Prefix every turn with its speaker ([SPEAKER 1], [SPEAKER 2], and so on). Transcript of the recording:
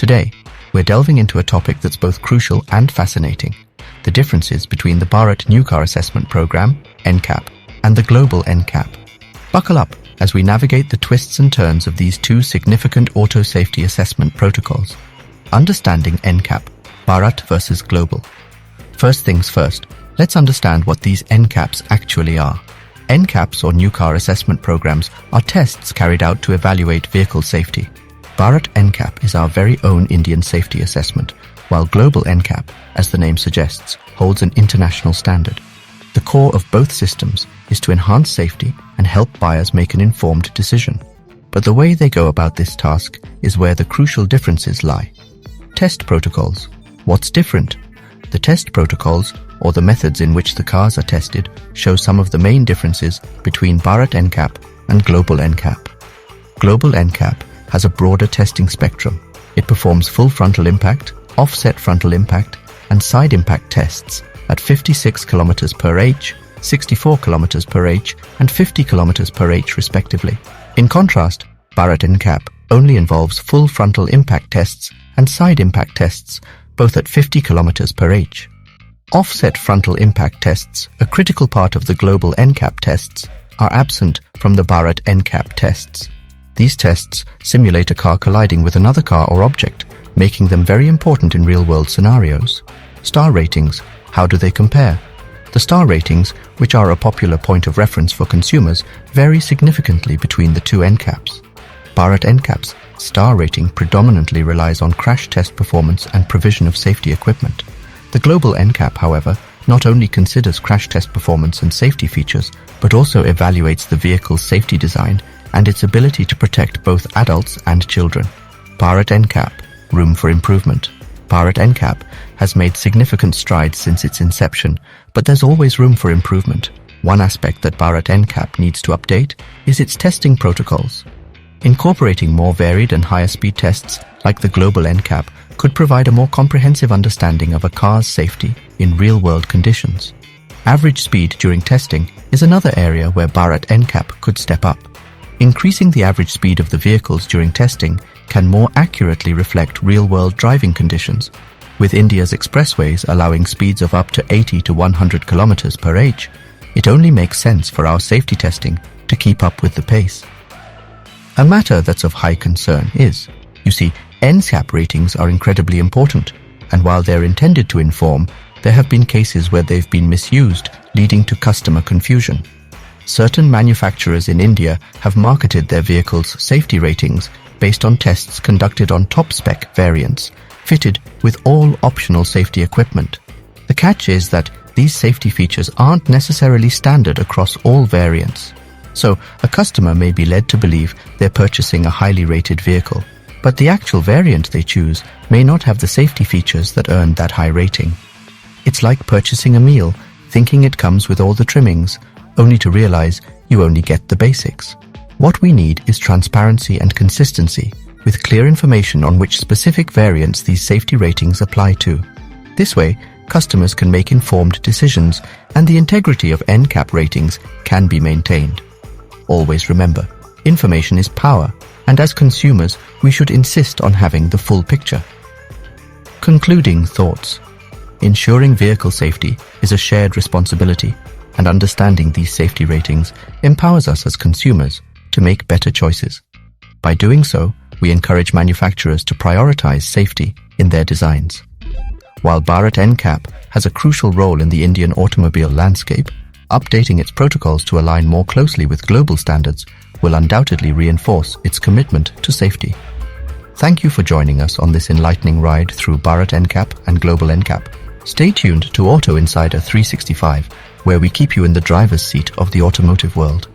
[SPEAKER 1] Today, we're delving into a topic that's both crucial and fascinating: the differences between the Bharat New Car Assessment Program, NCAP, and the global NCAP. Buckle up as we navigate the twists and turns of these two significant auto safety assessment protocols. Understanding NCAP, Bharat versus global. First things first, let's understand what these NCAPs actually are. NCAPs, or New Car Assessment Programs, are tests carried out to evaluate vehicle safety. Bharat NCAP is our very own Indian safety assessment, while global NCAP, as the name suggests, holds an international standard. The core of both systems is to enhance safety and help buyers make an informed decision. But the way they go about this task is where the crucial differences lie. Test protocols. What's different? The test protocols, or the methods in which the cars are tested, show some of the main differences between Bharat NCAP and global NCAP. Global NCAP has a broader testing spectrum. It performs full frontal impact, offset frontal impact, and side impact tests at 56 km per h, 64 km per h, and 50 km per h respectively. In contrast, Bharat NCAP only involves full frontal impact tests and side impact tests, both at 50 km per h. Offset frontal impact tests, a critical part of the global NCAP tests, are absent from the Bharat NCAP tests. These tests simulate a car colliding with another car or object, making them very important in real-world scenarios. Star ratings. How do they compare? The star ratings, which are a popular point of reference for consumers, vary significantly between the two NCAPs. Bharat NCAP's star rating predominantly relies on crash test performance and provision of safety equipment. The global NCAP, however, not only considers crash test performance and safety features, but also evaluates the vehicle's safety design and its ability to protect both adults and children. Bharat NCAP, room for improvement. Bharat NCAP has made significant strides since its inception, but there's always room for improvement. One aspect that Bharat NCAP needs to update is its testing protocols. Incorporating more varied and higher speed tests, like the global NCAP, could provide a more comprehensive understanding of a car's safety in real-world conditions. Average speed during testing is another area where Bharat NCAP could step up. Increasing the average speed of the vehicles during testing can more accurately reflect real-world driving conditions. With India's expressways allowing speeds of up to 80 to 100 km per h, it only makes sense for our safety testing to keep up with the pace. A matter that's of high concern is, you see, NCAP ratings are incredibly important, and while they're intended to inform, there have been cases where they've been misused, leading to customer confusion. Certain manufacturers in India have marketed their vehicles' safety ratings based on tests conducted on top-spec variants, fitted with all optional safety equipment. The catch is that these safety features aren't necessarily standard across all variants. So, a customer may be led to believe they're purchasing a highly rated vehicle, but the actual variant they choose may not have the safety features that earned that high rating. It's like purchasing a meal, thinking it comes with all the trimmings, only to realize you only get the basics. What we need is transparency and consistency, with clear information on which specific variants these safety ratings apply to. This way, customers can make informed decisions, and the integrity of NCAP ratings can be maintained. Always remember, information is power, and as consumers, we should insist on having the full picture. Concluding thoughts. Ensuring vehicle safety is a shared responsibility, and understanding these safety ratings empowers us as consumers to make better choices. By doing so, we encourage manufacturers to prioritize safety in their designs. While Bharat NCAP has a crucial role in the Indian automobile landscape, updating its protocols to align more closely with global standards will undoubtedly reinforce its commitment to safety. Thank you for joining us on this enlightening ride through Bharat NCAP and global NCAP. Stay tuned to Auto Insider 365, where we keep you in the driver's seat of the automotive world.